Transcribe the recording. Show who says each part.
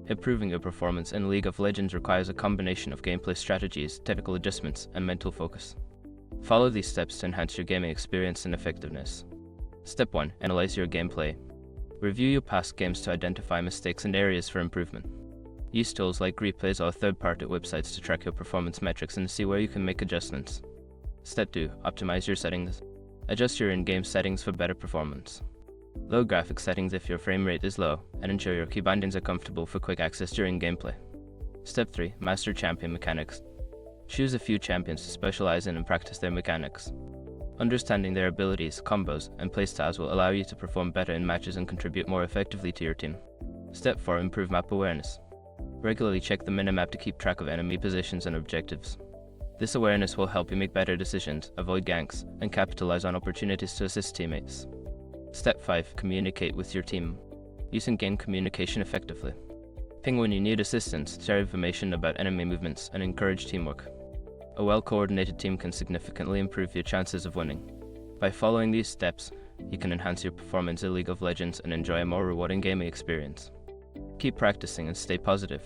Speaker 1: Improving your performance in League of Legends requires a combination of gameplay strategies, technical adjustments, and mental focus. Follow these steps to enhance your gaming experience and effectiveness. Step 1. Analyze your gameplay. Review your past games to identify mistakes and areas for improvement. Use tools like replays or third-party websites to track your performance metrics and see where you can make adjustments. Step 2. Optimize your settings. Adjust your in-game settings for better performance. Low graphics settings if your frame rate is low, and ensure your key bindings are comfortable for quick access during gameplay. Step 3. Master champion mechanics. Choose a few champions to specialize in and practice their mechanics. Understanding their abilities, combos, and playstyles will allow you to perform better in matches and contribute more effectively to your team. Step 4. Improve map awareness. Regularly check the minimap to keep track of enemy positions and objectives. This awareness will help you make better decisions, avoid ganks, and capitalize on opportunities to assist teammates. Step 5. Communicate with your team. Use in-game communication effectively. Ping when you need assistance, share information about enemy movements, and encourage teamwork. A well-coordinated team can significantly improve your chances of winning. By following these steps, you can enhance your performance in League of Legends and enjoy a more rewarding gaming experience. Keep practicing and stay positive.